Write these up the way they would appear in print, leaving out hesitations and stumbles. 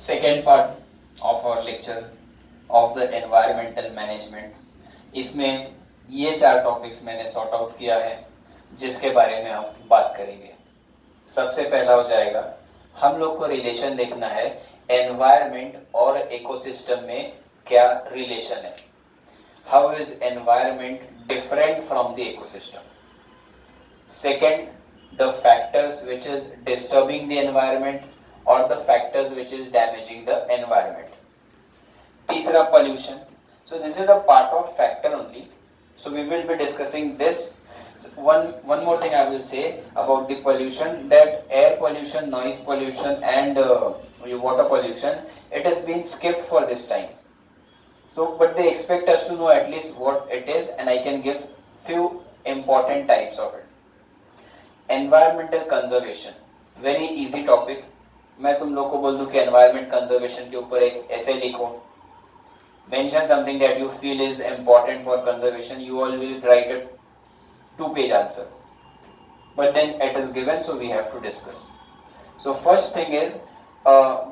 Second part of our lecture of the environmental management. इसमें ये 4 topics मैंने sort out किया है जिसके बारे में हम बात करेंगे। सबसे पहला हो जाएगा, हम लोग को रिलेशन देखना है एनवायरमेंट और इकोसिस्टम में क्या रिलेशन है। How is environment different from the ecosystem. Second, the factors which is disturbing the environment or the factors which is damaging the environment. तीसरा, pollution. So this is a part of factor only. So we will be discussing this. One more thing I will say about the pollution, that air pollution, noise pollution and water pollution, it has been skipped for this time. So but they expect us to know at least what it is, and I can give few important types of it. Environmental conservation, very easy topic. मैं तुम लोग को बोल दूं कि environment conservation के ऊपर एक ऐसे लिखो, mention something that you feel is important for conservation, you all will write it 2-page answer, but then it is given, so we have to discuss. So first thing is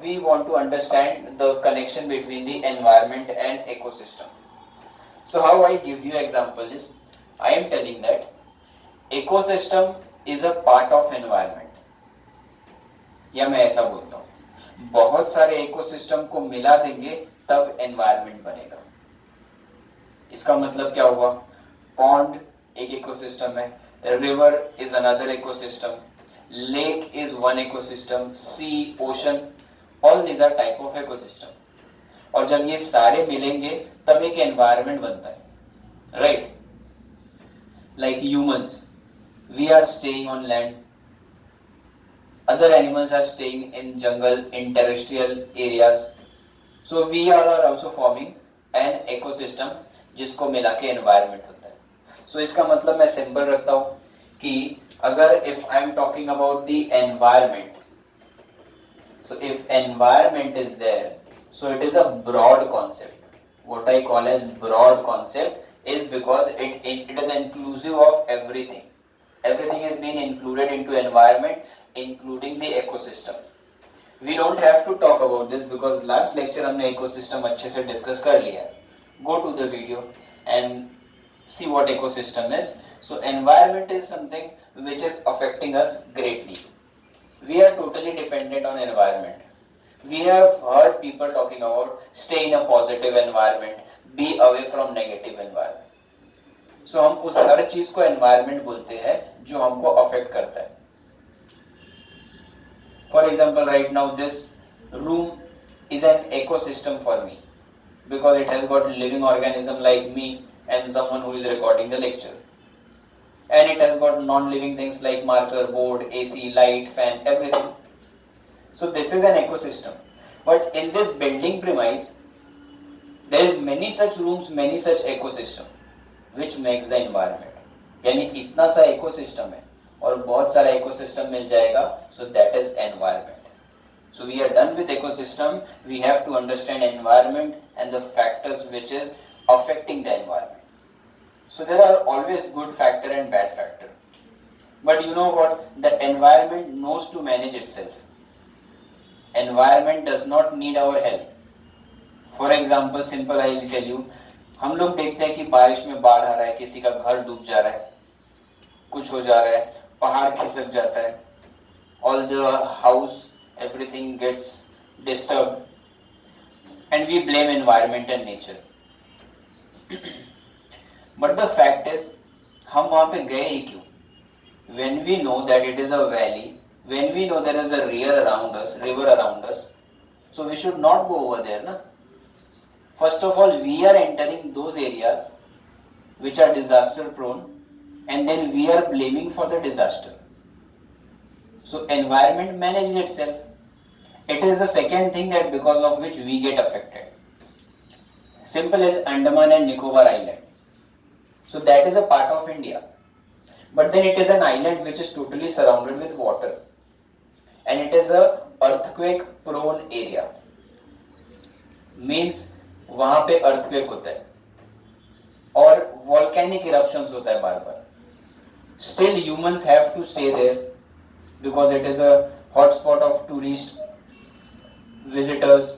we want to understand the connection between the environment and ecosystem. So how I give you example is, I am telling that ecosystem is a part of environment, या मैं ऐसा बोलता हूँ बहुत सारे ecosystem को मिला देंगे तब एनवायरनमेंट बनेगा. इसका मतलब क्या हुआ, पॉन्ड एक इकोसिस्टम है, river is another ecosystem, lake is one ecosystem, sea, ocean, all these are type of ecosystem. और जब ये सारे मिलेंगे तब एक एनवायरनमेंट बनता है, right. Like humans, we are staying on land, other animals are staying in jungle, in terrestrial areas, so we all are also forming an ecosystem जिसको मिला के environment होता है. so इसका मतलब मैं सिंपल रखता हूँ कि अगर if I am talking about the environment, so if environment is there, so it is a broad concept. What I call as broad concept is because it is inclusive of everything. Everything is being included into environment, including the ecosystem. We don't have to talk about this because last lecture हमने ecosystem अच्छे से discuss कर लिया है. Go to the video and see what ecosystem is. So environment is something which is affecting us greatly. We are totally dependent on environment. We have heard people talking about stay in a positive environment, be away from negative environment. So हम उस हर चीज को environment बोलते हैं जो हमको affect करता है. For example, right now this room is an ecosystem for me because it has got living organism like me and someone who is recording the lecture, and it has got non-living things like marker, board, AC, light, fan, everything. So this is an ecosystem. But in this building premise, there is many such rooms, many such ecosystem, which makes the environment. यानी इतना सा ecosystem है और बहुत सारा ecosystem मिल जाएगा, so that is environment. So we are done with ecosystem. We have to understand environment and the factors which is affecting the environment. So there are always good factor and bad factor, but you know what, the environment knows to manage itself. Environment does not need our help. For example, simple I will tell you, हम लोग देखते हैं कि बारिश में बाढ़ आ रहा है, किसी का घर डूब जा रहा है, कुछ हो जा रहा है, पहाड़ खिसक जाता है, all the house, everything gets disturbed, and we blame environment and nature. But the fact is, हम वहाँ पे गए ही क्यों? When we know that it is a valley, when we know there is a river around us, so we should not go over there, na? First of all, we are entering those areas which are disaster prone, and then we are blaming for the disaster. So environment manages itself. It is the second thing that because of which we get affected. Simple as Andaman and Nicobar Island. So that is a part of India, but then it is an island which is totally surrounded with water, and it is a earthquake prone area. Means वहाँ पे earthquake होता है और volcanic eruptions होता है बार बार. Still humans have to stay there because it is a hotspot of tourists. visitors,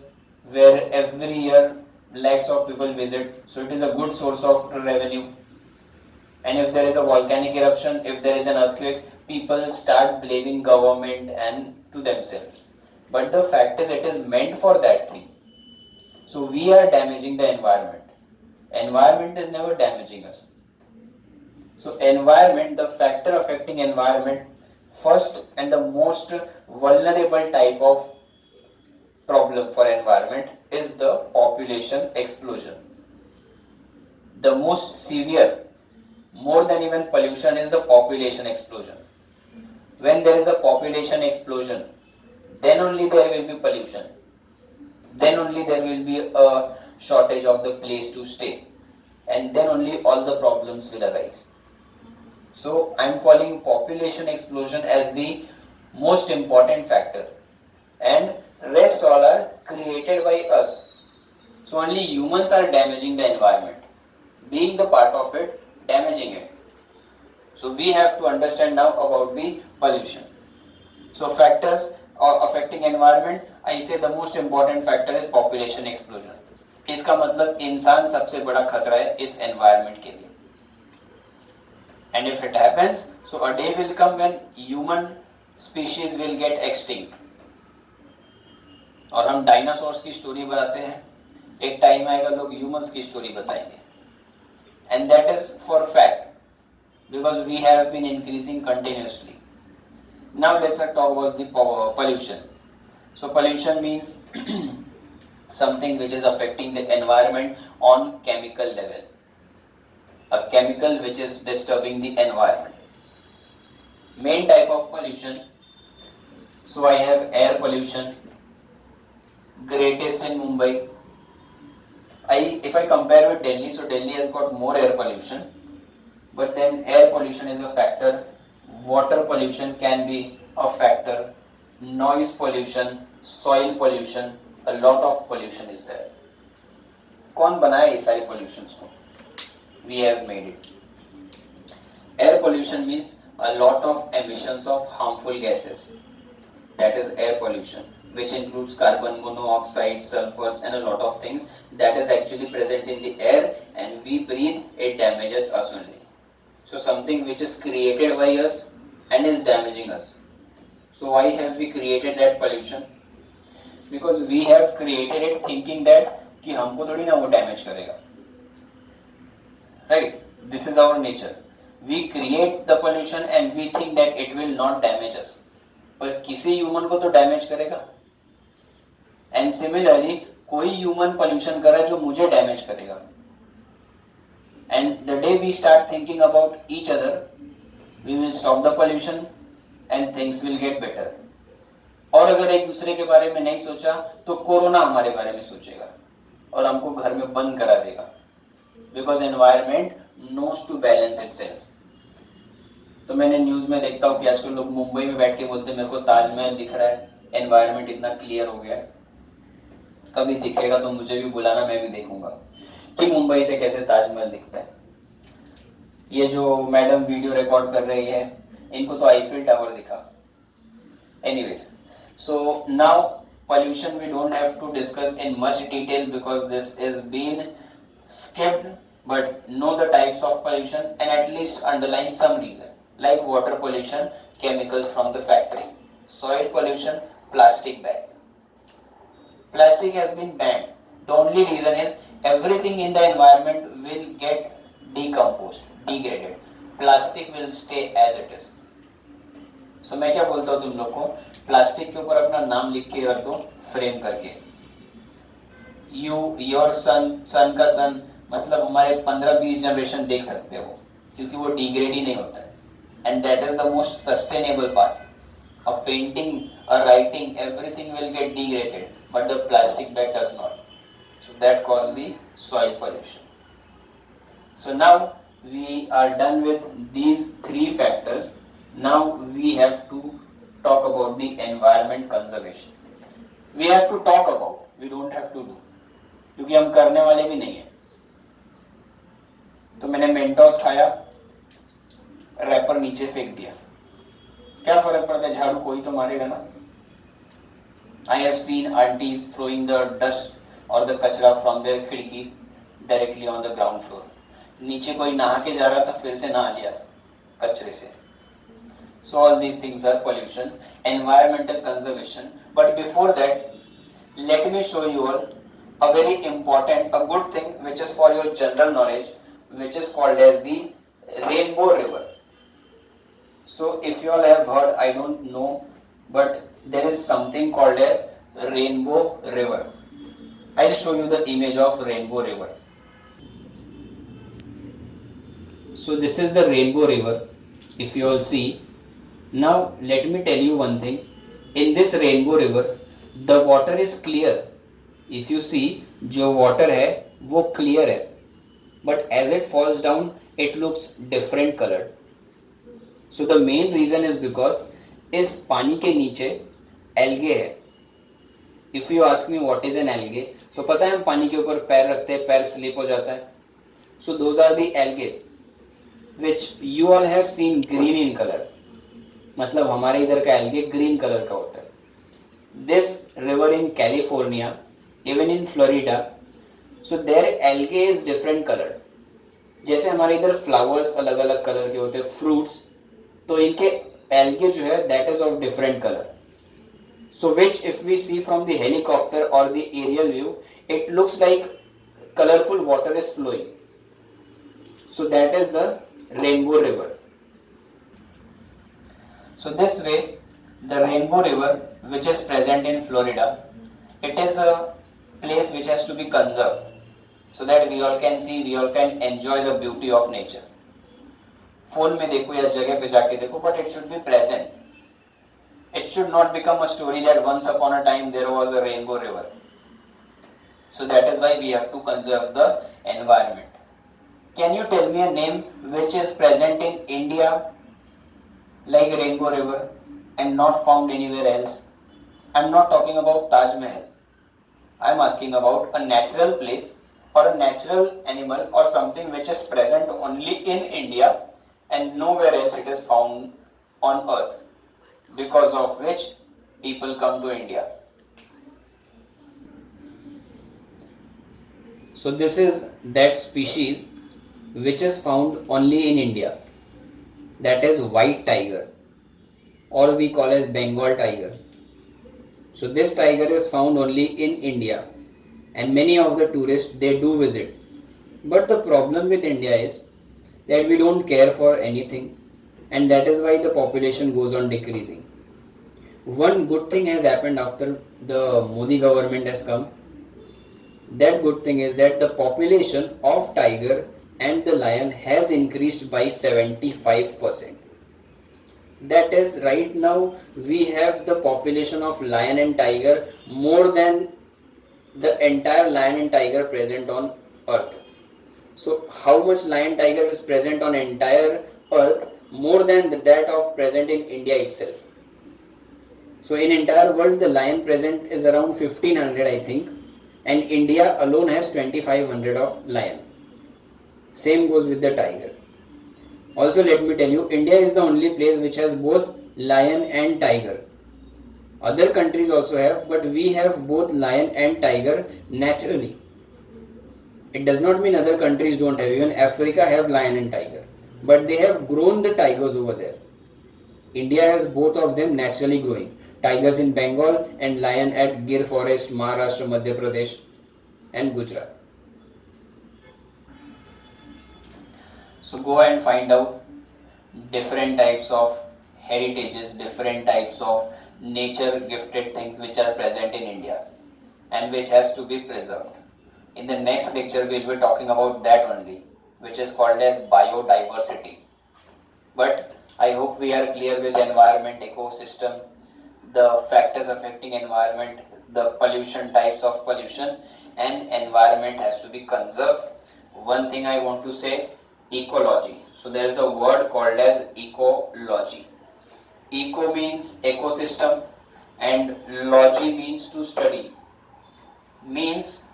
where every year lakhs of people visit, so it is a good source of revenue. And if there is a volcanic eruption, if there is an earthquake, people start blaming government and to themselves. But the fact is, it is meant for that thing. So we are damaging the environment. Environment is never damaging us. So environment, the factor affecting environment, first and the most vulnerable type of problem for environment is the population explosion. The most severe, more than even pollution, is the population explosion. When there is a population explosion, then only there will be pollution. Then only there will be a shortage of the place to stay. And then only all the problems will arise. So I am calling population explosion as the most important factor. And rest all are created by us. So only humans are damaging the environment. Being the part of it, damaging it. So we have to understand now about the pollution. So factors affecting environment, I say the most important factor is population explosion. इसका मतलब इंसान सबसे बड़ा खतरा है इस environment के लिए. And if it happens, so a day will come when human species will get extinct. और हम डायनासोर्स की स्टोरी बताते हैं, एक टाइम आएगा लोग ह्यूमंस की स्टोरी बताएंगे. And that is for fact, because we have been increasing continuously. Now let's talk about the pollution. So pollution means something which is affecting the environment on chemical level. A chemical which is disturbing the environment. Main type of pollution. So I have air pollution, greatest in Mumbai. If I compare with Delhi, so Delhi has got more air pollution, but then air pollution is a factor, water pollution can be a factor, noise pollution, soil pollution, a lot of pollution is there. कौन बनाया ये सारी pollutions को? We have made it. Air pollution means a lot of emissions of harmful gases. That is air pollution, which includes carbon monoxide, sulfurs and a lot of things that is actually present in the air, and we breathe, it damages us only. So something which is created by us and is damaging us. So why have we created that pollution? Because we have created it thinking that कि हमको थोड़ी ना वो damage करेगा. Right? This is our nature. We create the pollution and we think that it will not damage us. पर किसी human को तो डैमेज करेगा. And similarly, कोई ह्यूमन पोल्यूशन कर रहा है जो मुझे डैमेज करेगा. And the day we start thinking about each other, we will stop the pollution and things will get better. और अगर एक दूसरे के बारे में नहीं सोचा तो कोरोना हमारे बारे में सोचेगा और हमको घर में बंद करा देगा. Because environment knows to balance itself. तो मैंने न्यूज में देखता हूँ कि आजकल लोग मुंबई में बैठ के बोलते हैं मेरे को ताजमहल दिख रहा है, एनवायरनमेंट इतना क्लियर हो गया है. कभी दिखेगा तो मुझे भी बुलाना, मैं भी देखूंगा कि मुंबई से कैसे ताजमहल दिखता है. ये जो मैडम वीडियो रिकॉर्ड कर रही है, इनको तो आईफिल टावर दिखा. Anyways, so now pollution we don't have to discuss in much detail because this is been skipped, but know the types of pollution and at least underline some reason. Like water pollution, chemicals from the factory. Soil pollution, plastic bag. Plastic has been banned. The only reason is everything in the environment will get decomposed, degraded. Plastic will stay as it is. So मैं क्या बोलता हूँ तुम लोग को, plastic के ऊपर अपना नाम लिख के रख दो फ्रेम करके. योर सन का सन मतलब हमारे 15-20 जनरेशन देख सकते हो, क्योंकि वो डिग्रेड ही नहीं होता है. And that is the most sustainable part. A painting, a writing, everything will get degraded, but the plastic bag does not. So that cause the soil pollution. So now we are done with these 3 factors. Now we have to talk about the environment conservation. We have to talk about, we don't have to do, क्योंकि हम करने वाले भी नहीं है. तो मैंने Mentos खाया, रैपर नीचे फेंक दिया, क्या फर्क पड़ता है, झाड़ू कोई तो मारेगा ना. I have seen aunties throwing the dust or the कचरा from their खिड़की directly on the ground floor. नीचे कोई नहा के जा रहा था, फिर से नहा लिया कचरे से. So all these things are pollution, environmental conservation. But before that, let me show you all a very important, a good thing which is for your general knowledge, which is called as the Rainbow River. So if you all have heard, I don't know, but there is something called as Rainbow River. I'll show you the image of Rainbow River. So this is the Rainbow River, if you all see. Now let me tell you one thing. In this Rainbow River, the water is clear. If you see, जो water है वो clear है, but as it falls down, it looks different colored. So the main reason is because इस पानी के नीचे algae है. If you ask me what is an algae, so पता है हम पानी के ऊपर पैर रखते हैं, पैर slip हो जाता है. So those are the algae which you all have seen green in color. मतलब हमारे इधर का algae green color का होता है. This river in California, even in Florida, so their algae is different colored. जैसे हमारे इधर flowers अलग अलग कलर के होते हैं, fruits, तो इनके algae जो है that is of different color. So which if we see from the helicopter or the aerial view, it looks like colorful water is flowing. So that is the Rainbow River. So this way, the Rainbow River, which is present in Florida, it is a place which has to be conserved, so that we all can see, we all can enjoy the beauty of nature. Phone में देखो या जगह पे जाके देखो, but it should be present. It should not become a story that once upon a time there was a rainbow river. So that is why we have to conserve the environment. Can you tell me a name which is present in India like Rainbow River and not found anywhere else? I am not talking about Taj Mahal. I am asking about a natural place or a natural animal or something which is present only in India and nowhere else it is found on earth, because of which people come to India. So this is that species which is found only in India, that is white tiger, or we call as Bengal tiger. So this tiger is found only in India and many of the tourists they do visit. But the problem with India is that we don't care for anything, and that is why the population goes on decreasing. One good thing has happened after the Modi government has come. That good thing is that the population of tiger and the lion has increased by 75%. That is, right now we have the population of lion and tiger more than the entire lion and tiger present on earth. So how much lion tiger is present on entire earth? More than that of present in India itself. So in entire world the lion present is around 1500 I think, and India alone has 2500 of lion. Same goes with the tiger. Also let me tell you, India is the only place which has both lion and tiger. Other countries also have, but we have both lion and tiger naturally. It does not mean other countries don't have. Even Africa have lion and tiger, but they have grown the tigers over there. India has both of them naturally growing. Tigers in Bengal and lion at Gir forest, Maharashtra, Madhya Pradesh and Gujarat. So go and find out different types of heritages, different types of nature gifted things which are present in India and which has to be preserved. In the next lecture we will be talking about that only, which is called as biodiversity. But I hope we are clear with environment, ecosystem, the factors affecting environment, the pollution, types of pollution, and environment has to be conserved. One thing I want to say, ecology. So there is a word called as ecology. Eco means ecosystem and logy means to study. Means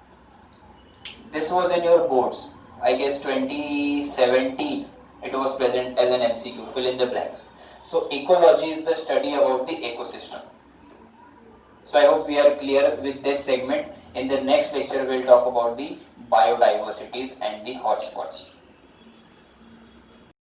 this was in your boards. I guess 2017 it was present as an MCQ, fill in the blanks. So ecology is the study about the ecosystem. So I hope we are clear with this segment. In the next lecture, we'll talk about the biodiversities and the hotspots.